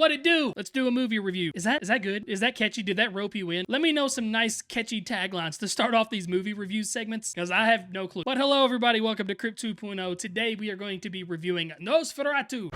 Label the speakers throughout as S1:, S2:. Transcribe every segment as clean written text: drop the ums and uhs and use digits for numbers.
S1: What it do? Let's do a movie review. Is that good? Is that catchy? Did that rope you in? Let me know some nice catchy taglines to start off these movie review segments, because I have no clue. But hello everybody, welcome to Crypt 2.0. Today we are going to be reviewing Nosferatu.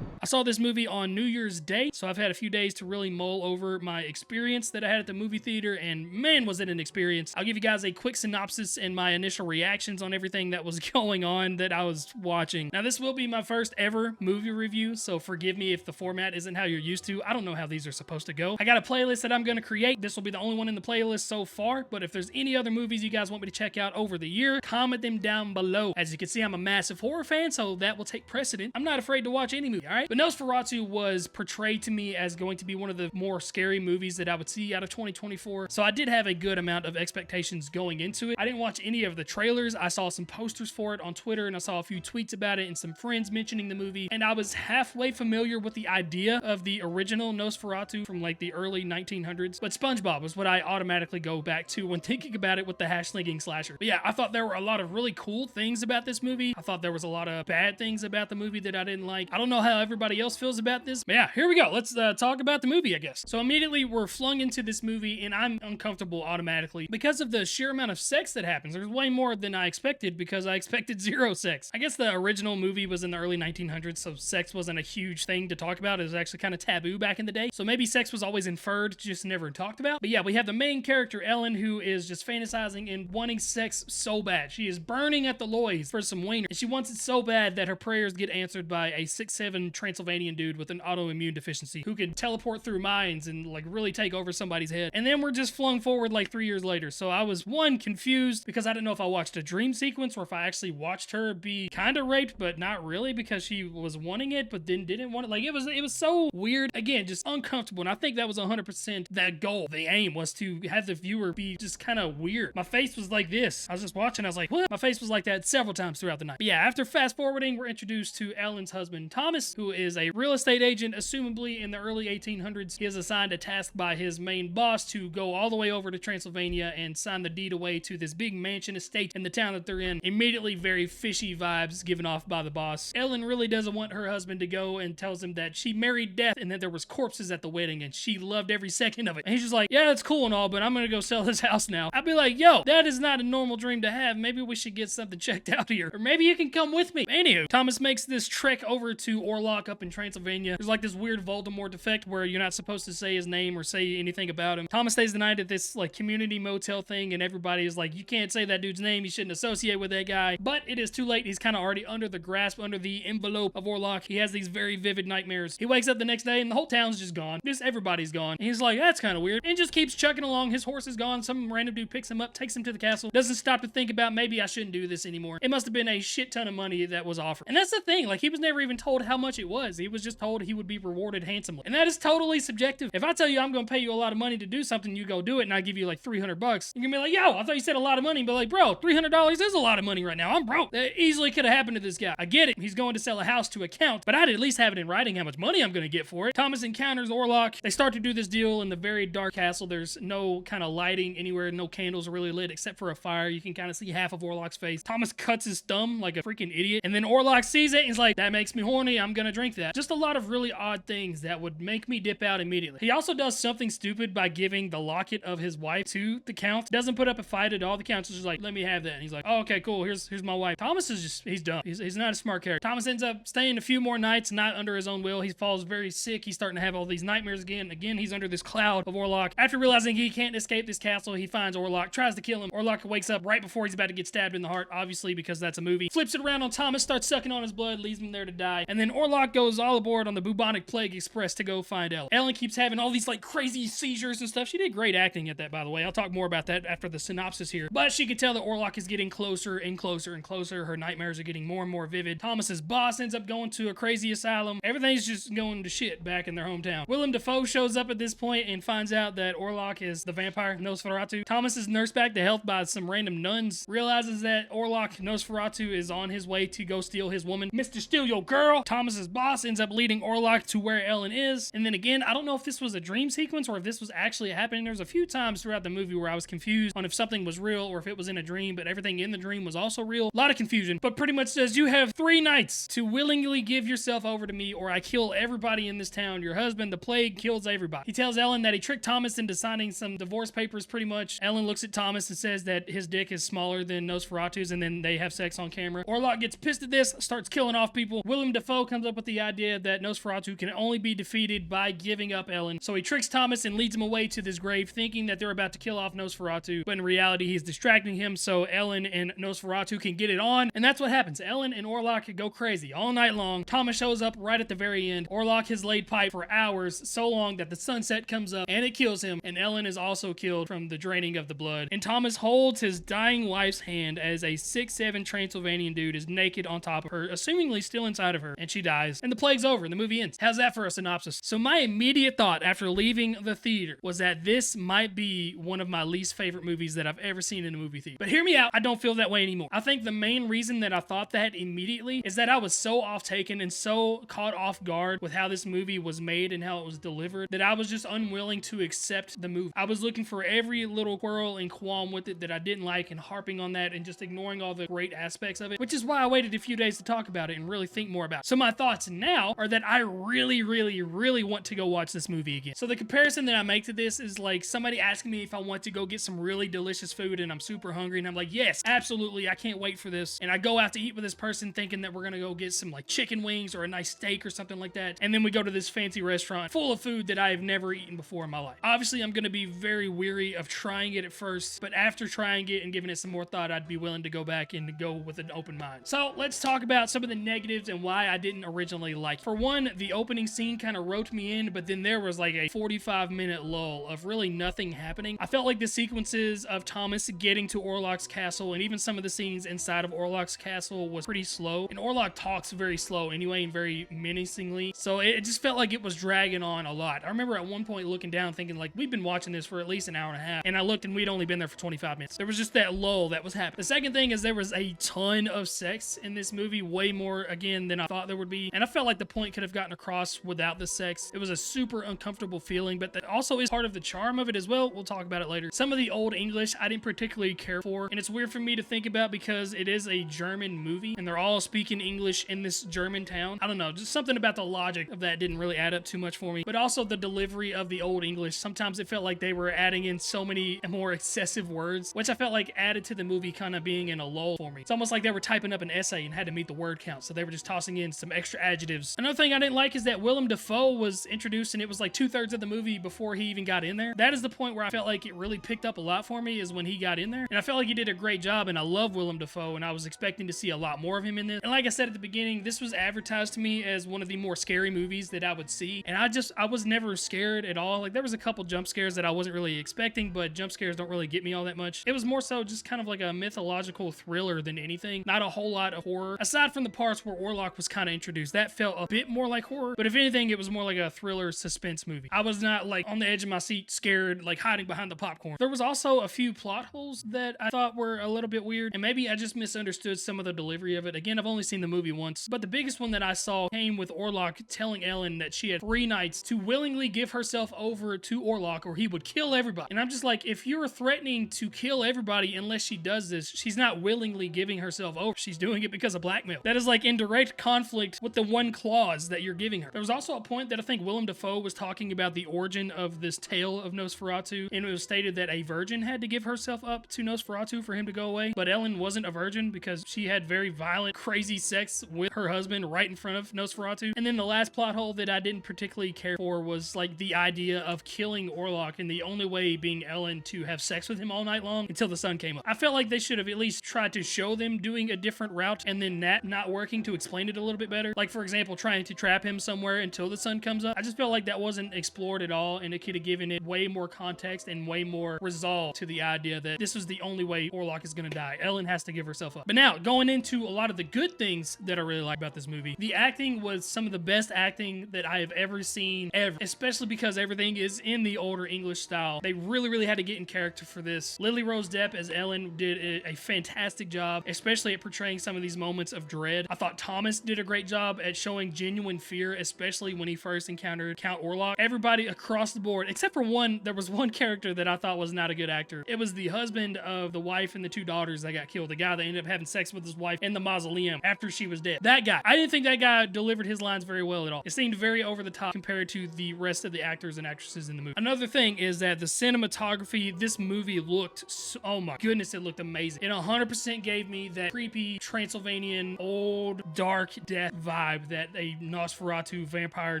S1: I saw this movie on New Year's Day, so I've had a few days to really mull over my experience that I had at the movie theater, and man, was it an experience. I'll give you guys a quick synopsis and my initial reactions on everything that was going on that I was watching. Now, this will be my first ever movie review, so forgive me if the format isn't how you're used to. I don't know how these are supposed to go. I got a playlist that I'm going to create. This will be the only one in the playlist so far, but if there's any other movies you guys want me to check out over the year, comment them down below. As you can see, I'm a massive horror fan, so that will take precedent. I'm not afraid to watch any movie, all right? But Nosferatu was portrayed to me as going to be one of the more scary movies that I would see out of 2024, so I did have a good amount of expectations going into it. I didn't watch any of the trailers. I saw some posters for it on Twitter, and I saw a few tweets about it and some friends mentioning the movie, and I was halfway familiar with the idea of the original Nosferatu from like the early 1900s, but SpongeBob was what I automatically go back to when thinking about it with the hash-slinging slasher. But yeah, I thought there were a lot of really cool things about this movie. I thought there was a lot of bad things about the movie that I didn't like. I don't know how everybody else feels about this, but yeah, here we go. Let's talk about the movie, I guess. So immediately we're flung into this movie, and I'm uncomfortable automatically because of the sheer amount of sex that happens. There's way more than I expected because I expected zero sex. I guess the original movie was in the early 1900s, so sex wasn't a huge thing to talk about. It was actually kind of taboo back in the day, so maybe sex was always inferred, just never talked about. But yeah, we have the main character, Ellen, who is just fantasizing and wanting sex so bad. She is burning at the loins for some wiener, and she wants it so bad that her prayers get answered by a 6'7" Transylvanian dude with an autoimmune deficiency who can teleport through minds and like really take over somebody's head. And then we're just flung forward like 3 years later. So I was confused because I didn't know if I watched a dream sequence or if I actually watched her be kind of raped, but not really because she was wanting it, but then didn't want it. Like it was so weird. Again, just uncomfortable. And I think that was 100% that goal. The aim was to have the viewer be just kind of weird. My face was like this. I was just watching. I was like, what? My face was like that several times throughout the night. But yeah, after fast forwarding, we're introduced to Ellen's husband, Thomas, who is a real estate agent, assumably in the early 1800s. He is assigned a task by his main boss to go all the way over to Transylvania and sign the deed away to this big mansion estate in the town that they're in. Immediately very fishy vibes given off by the boss. Ellen really doesn't want her husband to go and tells him that she married death and that there was corpses at the wedding and she loved every second of it. And he's just like, yeah, that's cool and all, but I'm gonna go sell this house now. I'd be like, yo, that is not a normal dream to have. Maybe we should get something checked out here. Or maybe you can come with me. Anywho, Thomas makes this trek over to Orlok up in Transylvania. There's like this weird Voldemort effect where you're not supposed to say his name or say anything about him. Thomas stays the night at this like community motel thing, and everybody is like, you can't say that dude's name, you shouldn't associate with that guy. But it is too late. He's kind of already under the grasp, under the envelope of Orlok. He has these very vivid nightmares. He wakes up the next day and the whole town's just gone. Just everybody's gone. And he's like, that's kind of weird. And just keeps chugging along. His horse is gone. Some random dude picks him up, takes him to the castle. Doesn't stop to think about, maybe I shouldn't do this anymore. It must have been a shit ton of money that was offered. And that's the thing. Like, he was never even told how much it was. He was just told he would be rewarded handsomely. And that is totally subjective. If I tell you I'm going to pay you a lot of money to do something, you go do it, and I give you like $300, you're going to be like, yo, I thought you said a lot of money. But like, bro, $300 is a lot of money right now. I'm broke. That easily could have happened to this guy. I get it. He's going to sell a house to account, but I'd at least have it in writing how much money I'm going to get for it. Thomas encounters Orlok. They start to do this deal in the very dark castle. There's no kind of lighting anywhere. No candles are really lit except for a fire. You can kind of see half of Orlok's face. Thomas cuts his thumb like a freaking idiot. And then Orlok sees it and he's like, that makes me horny. I'm going to drink that. Just a lot of really odd things that would make me dip out immediately. He also does something stupid by giving the locket of his wife to the count. Doesn't put up a fight at all. The count's just like, let me have that. And he's like, oh, okay, cool. Here's my wife. Thomas is just, he's dumb. He's not a smart character. Thomas ends up staying a few more nights, not under his own will. He falls very sick. He's starting to have all these nightmares again. Again, he's under this cloud of Orlok. After realizing he can't escape this castle, he finds Orlok, tries to kill him. Orlok wakes up right before he's about to get stabbed in the heart, obviously because that's a movie. Flips it around on Thomas, starts sucking on his blood, leaves him there to die. And then Orlok goes all aboard on the bubonic plague express to go find Ellen. Ellen keeps having all these like crazy seizures and stuff. She did great acting at that, by the way. I'll talk more about that after the synopsis here. But she could tell that Orlok is getting closer and closer and closer. Her nightmares are getting more and more vivid. Thomas's boss ends up going to a crazy asylum. Everything's just going to shit back in their hometown. Willem Dafoe shows up at this point and finds out that Orlok is the vampire Nosferatu. Thomas is nursed back to health by some random nuns. Realizes that Orlok Nosferatu is on his way to go steal his woman. Mr. Steal Your Girl. Thomas's boss boss ends up leading Orlok to where Ellen is. And then again, I don't know if this was a dream sequence or if this was actually happening. There was a few times throughout the movie where I was confused on if something was real or if it was in a dream, but everything in the dream was also real. A lot of confusion, but pretty much says you have 3 nights to willingly give yourself over to me or I kill everybody in this town. Your husband, the plague, kills everybody. He tells Ellen that he tricked Thomas into signing some divorce papers pretty much. Ellen looks at Thomas and says that his dick is smaller than Nosferatu's, and then they have sex on camera. Orlok gets pissed at this, starts killing off people. Willem Dafoe comes up with the idea that Nosferatu can only be defeated by giving up Ellen. So he tricks Thomas and leads him away to this grave thinking that they're about to kill off Nosferatu, but in reality he's distracting him so Ellen and Nosferatu can get it on, and that's what happens. Ellen and Orlok go crazy all night long. Thomas shows up right at the very end. Orlok has laid pipe for hours, so long that the sunset comes up and it kills him, and Ellen is also killed from the draining of the blood. And Thomas holds his dying wife's hand as a 6'7" Transylvanian dude is naked on top of her, assumingly still inside of her, and she dies. And the plague's over and the movie ends. How's that for a synopsis? So my immediate thought after leaving the theater was that this might be one of my least favorite movies that I've ever seen in a movie theater. But hear me out, I don't feel that way anymore. I think the main reason that I thought that immediately is that I was so off taken and so caught off guard with how this movie was made and how it was delivered that I was just unwilling to accept the movie. I was looking for every little quirl and qualm with it that I didn't like and harping on that and just ignoring all the great aspects of it, which is why I waited a few days to talk about it and really think more about it. So my thoughts now are that I really want to go watch this movie again. So the comparison that I make to this is like somebody asking me if I want to go get some really delicious food and I'm super hungry and I'm like, yes, absolutely, I can't wait for this. And I go out to eat with this person thinking that we're gonna go get some like chicken wings or a nice steak or something like that. And then we go to this fancy restaurant full of food that I have never eaten before in my life. Obviously, I'm gonna be very weary of trying it at first, but after trying it and giving it some more thought, I'd be willing to go back and go with an open mind. So let's talk about some of the negatives and why I didn't originally like it. For one, the opening scene kind of roped me in, but then there was like a 45-minute lull of really nothing happening. I felt like the sequences of Thomas getting to Orlok's castle and even some of the scenes inside of Orlok's castle was pretty slow, and Orlok talks very slow anyway and very menacingly, so it just felt like it was dragging on a lot. I remember at one point looking down thinking like, we've been watching this for at least an hour and a half, and I looked and we'd only been there for 25 minutes. There was just that lull that was happening. The second thing is there was a ton of sex in this movie, way more again than I thought there would be, and I felt like the point could have gotten across without the sex. It was a super uncomfortable feeling, but that also is part of the charm of it as well. We'll talk about it later. Some of the old English I didn't particularly care for, and it's weird for me to think about because it is a German movie and they're all speaking English in this German town. I don't know, just something about the logic of that didn't really add up too much for me, but also the delivery of the old English. Sometimes it felt like they were adding in so many more excessive words, which I felt like added to the movie kind of being in a lull for me. It's almost like they were typing up an essay and had to meet the word count, so they were just tossing in some extra adjectives. Another thing I didn't like is that Willem Dafoe was introduced and it was like 2/3 of the movie before he even got in there. That is the point where I felt like it really picked up a lot for me, is when he got in there, and I felt like he did a great job, and I love Willem Dafoe and I was expecting to see a lot more of him in this. And like I said at the beginning, this was advertised to me as one of the more scary movies that I would see, and I was never scared at all. Like there was a couple jump scares that I wasn't really expecting, but jump scares don't really get me all that much. It was more so just kind of like a mythological thriller than anything, not a whole lot of horror, aside from the parts where Orlok was kind of introduced. That felt a bit more like horror, but if anything, it was more like a thriller suspense movie. I was not like on the edge of my seat scared, like hiding behind the popcorn. There was also a few plot holes that I thought were a little bit weird, and maybe I just misunderstood some of the delivery of it. Again, I've only seen the movie once, but the biggest one that I saw came with Orlok telling Ellen that she had 3 nights to willingly give herself over to Orlok or he would kill everybody. And I'm just like, if you're threatening to kill everybody unless she does this, she's not willingly giving herself over. She's doing it because of blackmail. That is like in direct conflict with the one clause that you're giving her. There was also a point that I think Willem Dafoe was talking about the origin of this tale of Nosferatu, and it was stated that a virgin had to give herself up to Nosferatu for him to go away, but Ellen wasn't a virgin because she had very violent, crazy sex with her husband right in front of Nosferatu. And then the last plot hole that I didn't particularly care for was like the idea of killing Orlok and the only way being Ellen to have sex with him all night long until the sun came up. I felt like they should have at least tried to show them doing a different route and then that not working to explain it a little bit better. Like for example, trying to trap him somewhere until the sun comes up. I just felt like that wasn't explored at all, and it could have given it way more context and way more resolve to the idea that this was the only way Orlok is gonna die. Ellen has to give herself up. But now, going into a lot of the good things that I really like about this movie, the acting was some of the best acting that I have ever seen, ever. Especially because everything is in the older English style. They really had to get in character for this. Lily Rose Depp as Ellen did a fantastic job, especially at portraying some of these moments of dread. I thought Thomas did a great job at at showing genuine fear, especially when he first encountered Count Orlok. Everybody across the board, except for one, there was one character that I thought was not a good actor. It was the husband of the wife and the 2 daughters that got killed. The guy that ended up having sex with his wife in the mausoleum after she was dead. That guy. I didn't think that guy delivered his lines very well at all. It seemed very over the top compared to the rest of the actors and actresses in the movie. Another thing is that the cinematography, this movie looked, oh my goodness, it looked amazing. It 100% gave me that creepy Transylvanian, old, dark death vibe that a Nosferatu vampire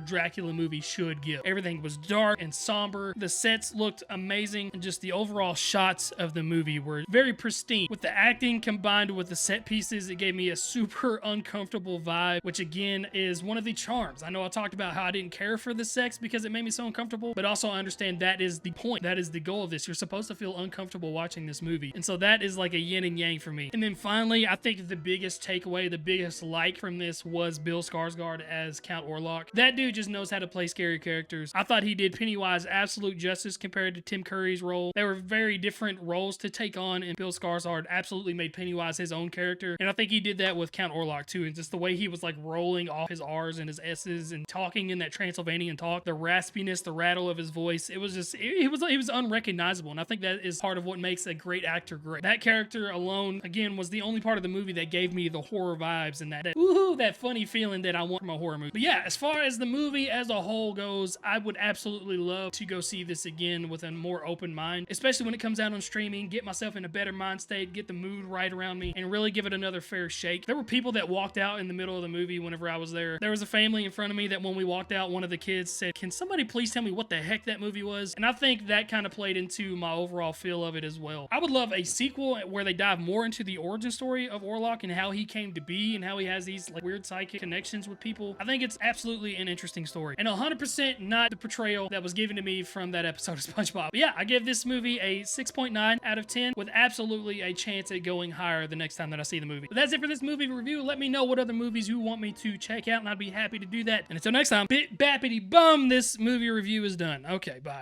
S1: Dracula movie should give. Everything was dark and somber. The sets looked amazing, and just the overall shots of the movie were very pristine. With the acting combined with the set pieces, it gave me a super uncomfortable vibe, which again is one of the charms. I know I talked about how I didn't care for the sex because it made me so uncomfortable, but also I understand that is the point. That is the goal of this. You're supposed to feel uncomfortable watching this movie. And so that is like a yin and yang for me. And then finally, I think the biggest takeaway, the biggest like from this was Bill Skarsgård as Count Orlok. That dude just knows how to play scary characters. I thought he did Pennywise absolute justice compared to Tim Curry's role. They were very different roles to take on, and Bill Skarsgård absolutely made Pennywise his own character. And I think he did that with Count Orlok too. And just the way he was like rolling off his R's and his S's and talking in that Transylvanian talk, the raspiness, the rattle of his voice, it was just, he was unrecognizable. And I think that is part of what makes a great actor great. That character alone, again, was the only part of the movie that gave me the horror vibes and that woohoo, that funny feeling that I want from a horror movie. But yeah, as far as the movie as a whole goes, I would absolutely love to go see this again with a more open mind, especially when it comes out on streaming, get myself in a better mind state, get the mood right around me, and really give it another fair shake. There were people that walked out in the middle of the movie whenever I was there. There was a family in front of me that when we walked out, one of the kids said, "Can somebody please tell me what the heck that movie was?" And I think that kind of played into my overall feel of it as well. I would love a sequel where they dive more into the origin story of Orlok and how he came to be and how he has these like weird psychic connections with people. I think it's absolutely an interesting story, and 100% not the portrayal that was given to me from that episode of SpongeBob. But yeah, I give this movie a 6.9 out of 10 with absolutely a chance at going higher the next time that I see the movie. But that's it for this movie review. Let me know what other movies you want me to check out, and I'd be happy to do that. And until next time, bit bappity bum, this movie review is done. Okay, bye.